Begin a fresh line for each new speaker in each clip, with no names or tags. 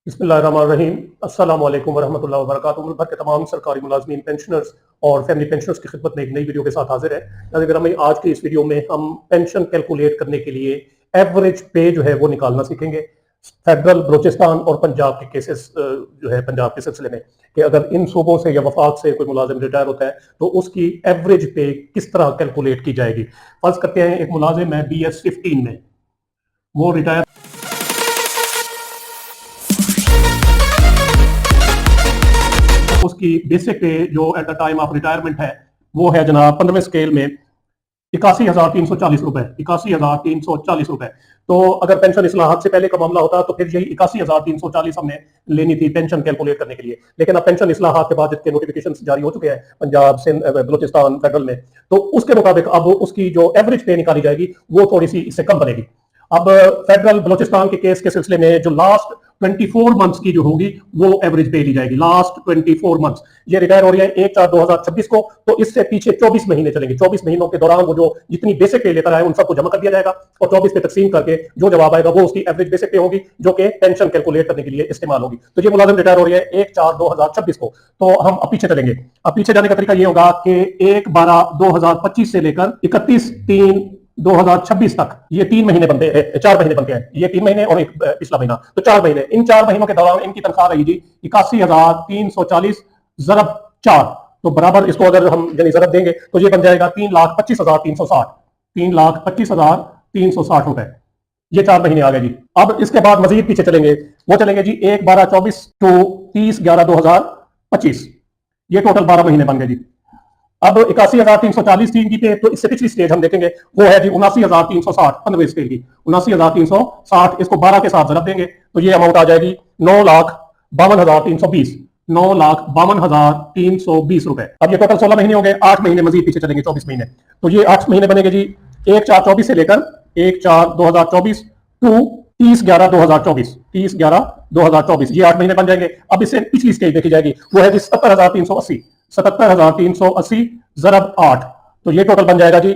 बिस्मिल्लाहिर्रहमानिर्रहीम। अस्सलाम वालेकुम वरहमतुल्लाहि वबरकातुहू। मुल्क भर के तमाम सरकारी मुलाजमीन, पेंशनर्स और फैमिली पेंशनर्स की खिदमत में एक नई वीडियो के साथ हाजिर है। अगर हम आज की इस वीडियो में हम पेंशन कैलकुलेट करने के लिए एवरेज पे जो है वो निकालना सीखेंगे। फेडरल, बलोचिस्तान और पंजाब के केसेस जो है पंजाब के सिलसिले में कि अगर इन सूबों से या वफाक से कोई मुलाजिम रिटायर होता है तो उसकी एवरेज पे किस तरह कैलकुलेट की जाएगी। फर्ज करते हैं एक मुलाजिम है BS15 में, वो रिटायर, उसकी बेसिक पे जो at the time of retirement है वो है जनाब 15वें स्केल में 81,340 रुपए। 81,340 रुपए। तो अगर पेंशन इस्लाहात से पहले का मामला होता तो फिर यही 81,340 हमने लेनी थी पेंशन कैलकुलेट करने के लिए। लेकिन अब पेंशन इस्लाहात के बाद जितने नोटिफिकेशन जारी हो चुके हैं पंजाब, सिंध, बलोचिस्तान, फेडरल में, तो उसके मुताबिक अब उसकी जो एवरेज पे निकाली जाएगी वो थोड़ी सी इससे कम बनेगी। अब फेडरल बलोचिस्तान के केस के सिलसिले में जो लास्ट 24 मंथ्स की जो होगी वो एवरेज पे ली जाएगी। लास्ट 24 मंथ्स, ये रिटायर हो रही है 1/4/2026 को, तो इससे पीछे 24 महीने चलेंगे। 24 महीनों के दौरान वो जो जितनी बेसिक पे लेकर आए उन सबको जमा कर दिया जाएगा और 24 पे तकसीम करके जो जवाब आएगा वो उसकी एवरेज बेसिक पे होगी, जो कि पेंशन कैलकुलेट करने के लिए इस्तेमाल होगी। तो ये मुलाजिम रिटायर हो रही है 1/4/2026 को। तो हम अब पीछे चलेंगे। अब पीछे जाने का तरीका ये होगा कि 1/12/2025 से लेकर 31/3/2026 तक ये 3 महीने बनते हैं, 4 महीने बनते हैं। ये 3 महीने और एक पिछला महीना, तो 4 महीने। इन 4 महीनों के दौरान इनकी तनख्वाह रहेगी जी 81,340 ज़रब 4, तो बराबर इसको अगर हम यानी ज़रब देंगे तो ये बन जाएगा 3,25,360। 3,25,360 रुपए। ये 4 महीने आ गए जी। अब इसके बाद मजीद पीछे चलेंगे, वो चलेंगे जी 1/12/24 टू 30/11/2025। ये टोटल 12 महीने बन गए जी। अब 81,340 थी इनकी पे, तो इससे पिछली स्टेज हम देखेंगे वो है जी 79,360, 15वीं स्टेज की 79,360। इसको 12 के साथ जरब देंगे तो ये अमाउंट आ जाएगी 9,52,320। 9,52,320 रुपए। अब ये टोटल 16 महीने हो गए। 8 महीने मजीद पीछे चलेंगे, 24 महीने। तो ये 8 महीने बनेंगे जी 1/4/24 से लेकर 1/4/2024 टू 30/11/2024। 30/11/2024 ये 8 महीने बन जाएंगे। अब इससे पिछली स्टेज देखी जाएगी, वो है जी 77,380। 77,380 ज़रब 8, तो ये टोटल बन जाएगा जी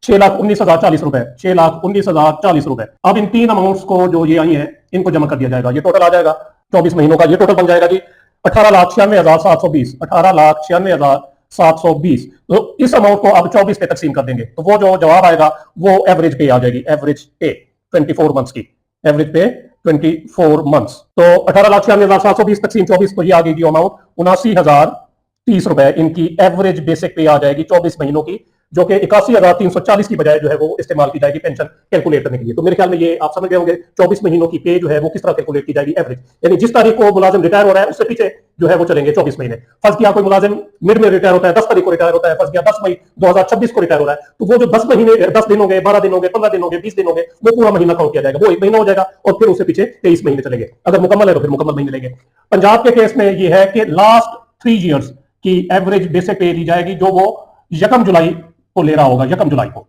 6,19,040 रुपए। 6,19,040 रुपए। अब इन तीन अमाउंट्स को जो ये आई है इनको जमा कर दिया जाएगा। ये टोटल आ जाएगा 24 महीनों का। ये टोटल बन जाएगा जी 18,96,720। 18,96,720। तो इस अमाउंट को अब 24 पे तकसीम कर देंगे तो वो जो जवाब आएगा वो एवरेज पे आ जाएगी। एवरेज पे 24 मंथ्स की, एवरेज पे 24 मंथ्स। तो 18,96,720 तकसीम 24, तो ये आ गई जी अमाउंट 79,030 रुपए। इनकी एवरेज बेसिक पे आ जाएगी 24 महीनों की, जो कि 81,340 की बजाय जो है वो इस्तेमाल की जाएगी पेंशन कैलकुलेट करने के लिए। तो मेरे ख्याल में ये आप समझ गए होंगे 24 महीनों की पे जो है वो किस तरह कैलकुलेट की जाएगी एवरेज। यानी जिस तारीख को मुलाजिम रिटायर हो रहा है उससे पीछे जो है वो चलेंगे 24 महीने। फर्ज किया कोई मुलाजिम मिड में रिटायर होता है, 10 तारीख को रिटायर होता है, फर्ज किया 10 मई 2026 को रिटायर हो रहा है, तो वो जो 10 महीने, 10 दिन हो गए, 12 दिन हो गए, 15 दिन हो गए, 20 दिन हो गए, वो पूरा महीना काउंट किया जाएगा। वो 1 महीना हो जाएगा और फिर उससे पीछे 23 महीने चलेंगे। अगर मुकम्मल है तो फिर मुकम्मल महीने लेंगे। पंजाब के केस में ये है कि लास्ट 3 ईयर्स की एवरेज बेसिक पे ली जाएगी, जो वो 1 जुलाई को ले रहा होगा। 1 जुलाई को।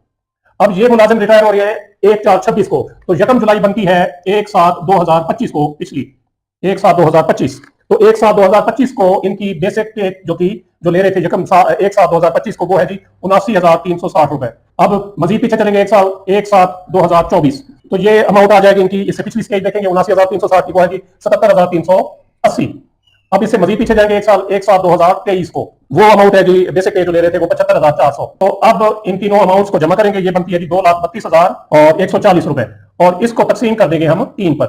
अब ये मुलाजिम रिटायर हो रही है 1/4/26 को, तो 1 जुलाई बनती है 1/7/2025 को, पिछली 1/7/2025। तो 1/7/2025 को इनकी बेसिक पे जो ले रहे थे 1/7/2025 को, वो है जी 79,360 रुपए। अब मजीद पीछे चलेंगे 1/7/2024, तो ये अमाउंट आ जाएगी इनकी। इससे पिछली स्टेज देखेंगे 79,360 की, वो है जी 77,380। अब इससे मजीद पीछे जाएंगे 1/7/2023 को, वो अमाउंट है जी बेसिक पे जो ले रहे थे वो 75,400। तो अब इन तीनों अमाउंट्स को जमा करेंगे, ये बनती है जी 2,32,140 रुपए, और इसको तकसीम कर देंगे हम 3 पर,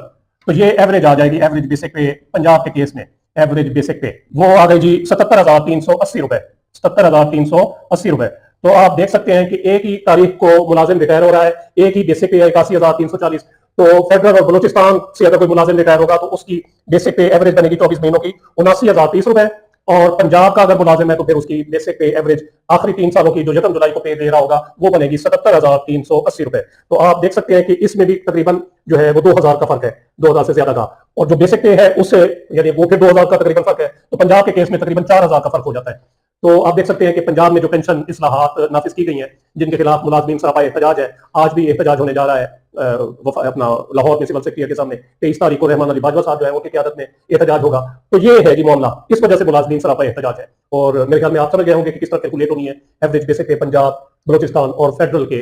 तो ये एवरेज आ जाएगी। एवरेज बेसिक पे पंजाब के केस में एवरेज बेसिक पे वो आ गई जी 77,380 रुपए। 77,380 रुपए। तो आप देख सकते हैं कि एक ही तारीख को मुलाजिम रिटायर हो रहा है, एक ही बेसिक पे 81,340। तो फेडरल और बलोचिस्तान से अगर कोई मुलाजिम रिटायर होगा तो उसकी बेसिक पे एवरेज बनेगी 24 महीनों की 79,030 रुपए, और पंजाब का अगर मुलाजिम है तो फिर उसकी बेसिक पे एवरेज आखिरी 3 सालों की जो 1 जुलाई को पे दे रहा होगा वो बनेगी 77,380 रुपए। तो आप देख सकते हैं कि इसमें भी तकरीबन जो है वो 2,000 का फर्क है, 2,000 से ज्यादा का। और जो बेसिक पे है उससे यानी वो फिर 2,000 का तकरीबन फर्क है, तो पंजाब के केस में तकरीबन 4,000 का फर्क हो जाता है। तो आप देख सकते हैं कि पंजाब में जो पेंशन इस्लाहात नाफिज की गई हैं, जिनके खिलाफ मुलाजमीन सरापा एहतजाज है, आज भी एहतजाज होने जा रहा है अपना लाहौर में सिविल सेक्रेटरी के सामने 23 तारीख को रहमान अली बाजवा साहब जो है उनकी क़यादत में एहतजाज होगा। तो ये है जी मामला, इस वजह से मुलाजमीन सरापा एहतजाज है। और मेरे ख्याल में आप समझ गए होंगे कि किस तरह कैलकुलेट होनी है एवरेज बेसिक पे पंजाब, बलोचिस्तान और फेडरल के